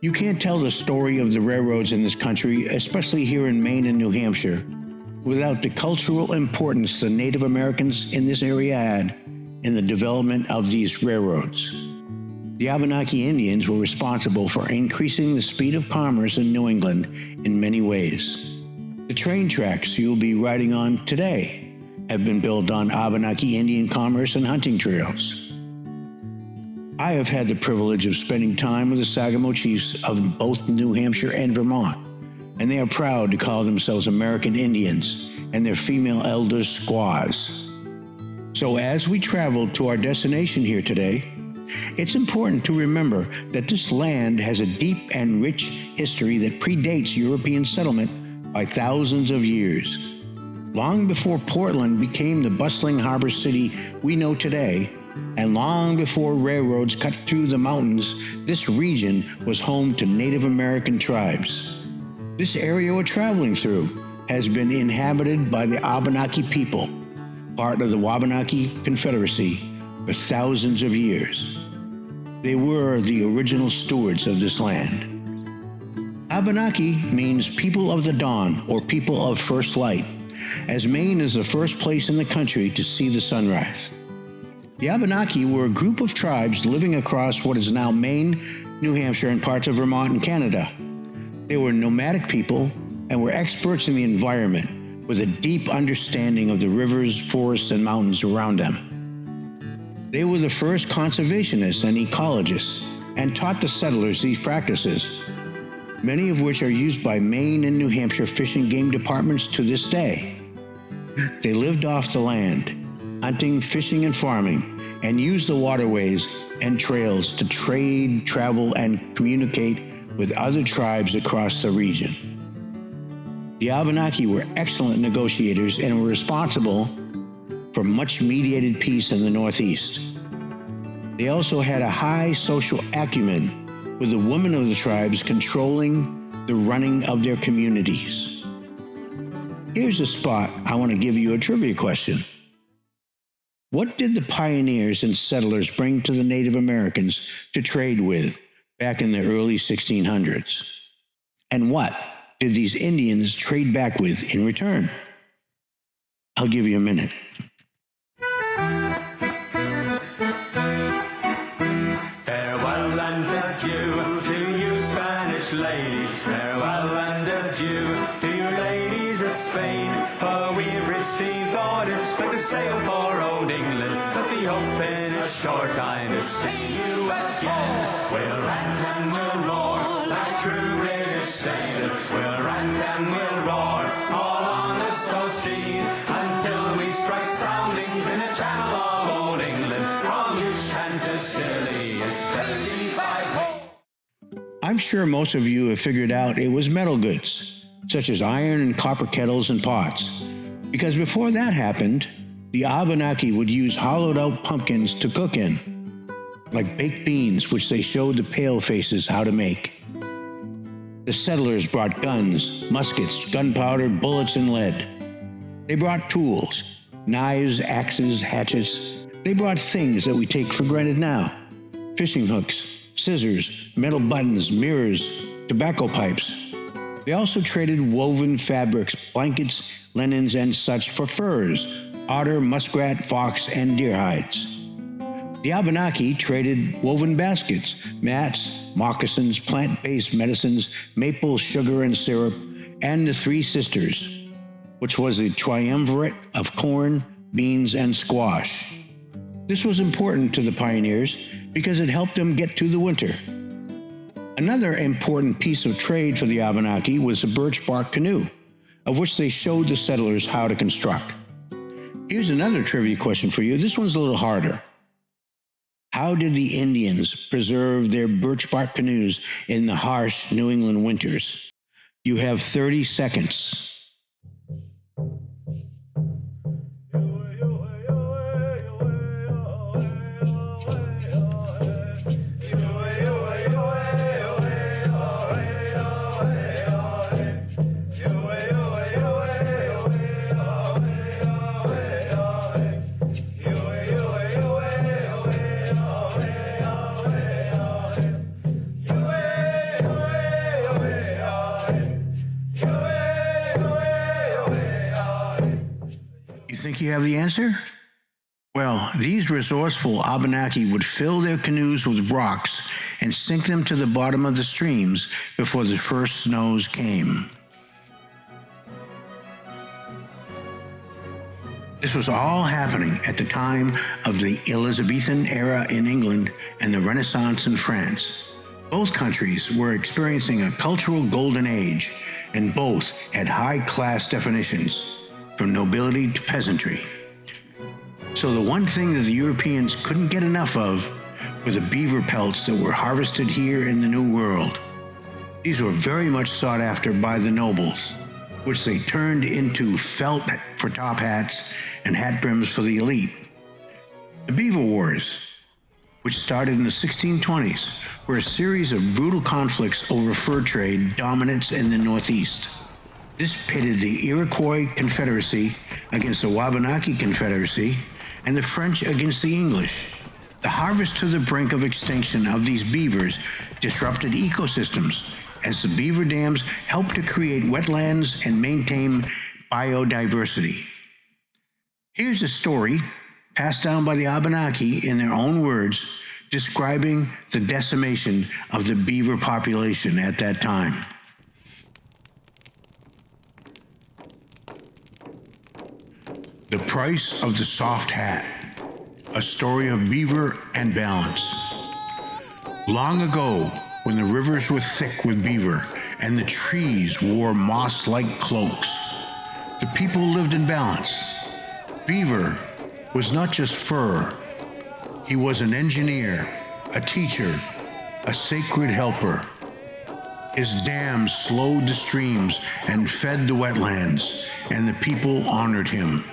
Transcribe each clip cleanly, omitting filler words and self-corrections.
You can't tell the story of the railroads in this country, especially here in Maine and New Hampshire, without the cultural importance the Native Americans in this area had in the development of these railroads. The Wabanaki Indians were responsible for increasing the speed of commerce in New England in many ways. The train tracks you'll be riding on today have been built on Wabanaki Indian commerce and hunting trails. I have had the privilege of spending time with the Sagamo chiefs of both New Hampshire and Vermont, and they are proud to call themselves American Indians and their female elders squaws. So as we travel to our destination here today, it's important to remember that this land has a deep and rich history that predates European settlement by thousands of years. Long before Portland became the bustling harbor city we know today, and long before railroads cut through the mountains, this region was home to Native American tribes. This area we're traveling through has been inhabited by the Wabanaki people, part of the Wabanaki Confederacy, for thousands of years. They were the original stewards of this land. Wabanaki means people of the dawn or people of first light, as Maine is the first place in the country to see the sunrise. The Wabanaki were a group of tribes living across what is now Maine, New Hampshire, and parts of Vermont and Canada. They were nomadic people and were experts in the environment with a deep understanding of the rivers, forests, and mountains around them. They were the first conservationists and ecologists and taught the settlers these practices, many of which are used by Maine and New Hampshire fish and game departments to this day. They lived off the land, hunting, fishing, and farming, and used the waterways and trails to trade, travel, and communicate with other tribes across the region. The Wabanaki were excellent negotiators and were responsible for much mediated peace in the Northeast. They also had a high social acumen, with the women of the tribes controlling the running of their communities. Here's a spot I want to give you a trivia question. What did the pioneers and settlers bring to the Native Americans to trade with back in the early 1600s? And what did these Indians trade back with in return? I'll give you a minute. Farewell and adieu to you Spanish ladies. Farewell and adieu to you ladies of Spain. For we've received orders but to sail for old England, but we hope in a short time to see you again. We'll rant and we'll roar like true British sailors. We'll rant and we'll roar all on the salt seas until we strike soundings in the channel of old England. From Ushant to Scilly is 35 ways. I'm sure most of you have figured out it was metal goods, such as iron and copper kettles and pots, because before that happened, the Wabanaki would use hollowed-out pumpkins to cook in, like baked beans, which they showed the palefaces how to make. The settlers brought guns, muskets, gunpowder, bullets, and lead. They brought tools, knives, axes, hatchets. They brought things that we take for granted now: fishing hooks, scissors, metal buttons, mirrors, tobacco pipes. They also traded woven fabrics, blankets, linens, and such for furs, otter, muskrat, fox, and deer hides. The Wabanaki traded woven baskets, mats, moccasins, plant-based medicines, maple sugar and syrup, and the Three Sisters, which was a triumvirate of corn, beans, and squash. This was important to the pioneers because it helped them get through the winter. Another important piece of trade for the Wabanaki was the birch bark canoe, of which they showed the settlers how to construct. Here's another trivia question for you. This one's a little harder. How did the Indians preserve their birch bark canoes in the harsh New England winters? You have 30 seconds. Think you have the answer? Well, these resourceful Wabanaki would fill their canoes with rocks and sink them to the bottom of the streams before the first snows came. This was all happening at the time of the Elizabethan era in England and the Renaissance in France. Both countries were experiencing a cultural golden age, and both had high-class definitions, from nobility to peasantry. So the one thing that the Europeans couldn't get enough of were the beaver pelts that were harvested here in the New World. These were very much sought after by the nobles, which they turned into felt for top hats and hat brims for the elite. The Beaver Wars, which started in the 1620s, were a series of brutal conflicts over fur trade dominance in the Northeast. This pitted the Iroquois Confederacy against the Wabanaki Confederacy and the French against the English. The harvest to the brink of extinction of these beavers disrupted ecosystems, as the beaver dams helped to create wetlands and maintain biodiversity. Here's a story passed down by the Wabanaki in their own words, describing the decimation of the beaver population at that time. The Price of the Soft Hat, a story of beaver and balance. Long ago, when the rivers were thick with beaver and the trees wore moss-like cloaks, the people lived in balance. Beaver was not just fur. He was an engineer, a teacher, a sacred helper. His dams slowed the streams and fed the wetlands, and the people honored him.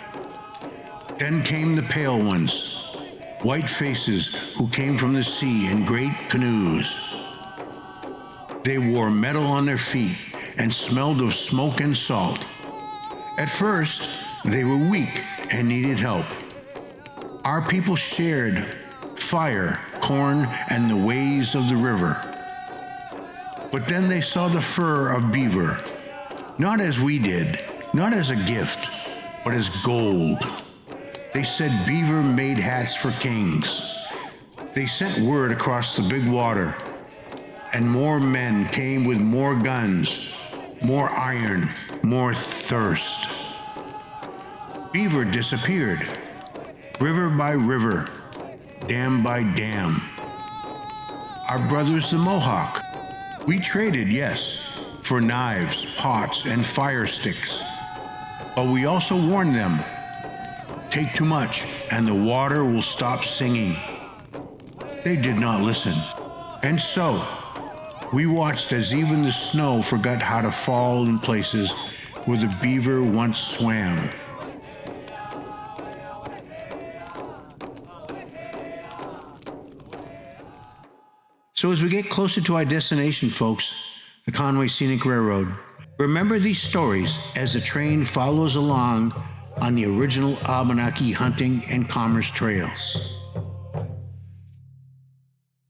Then came the pale ones, white faces who came from the sea in great canoes. They wore metal on their feet and smelled of smoke and salt. At first, they were weak and needed help. Our people shared fire, corn, and the ways of the river. But then they saw the fur of beaver, not as we did, not as a gift, but as gold. They said beaver made hats for kings. They sent word across the big water, and more men came with more guns, more iron, more thirst. Beaver disappeared, river by river, dam by dam. Our brothers the Mohawk, we traded, yes, for knives, pots, and fire sticks. But we also warned them, take too much and the water will stop singing. They did not listen. And so, we watched as even the snow forgot how to fall in places where the beaver once swam. So as we get closer to our destination, folks, the Conway Scenic Railroad, remember these stories as the train follows along on the original Wabanaki hunting and commerce trails.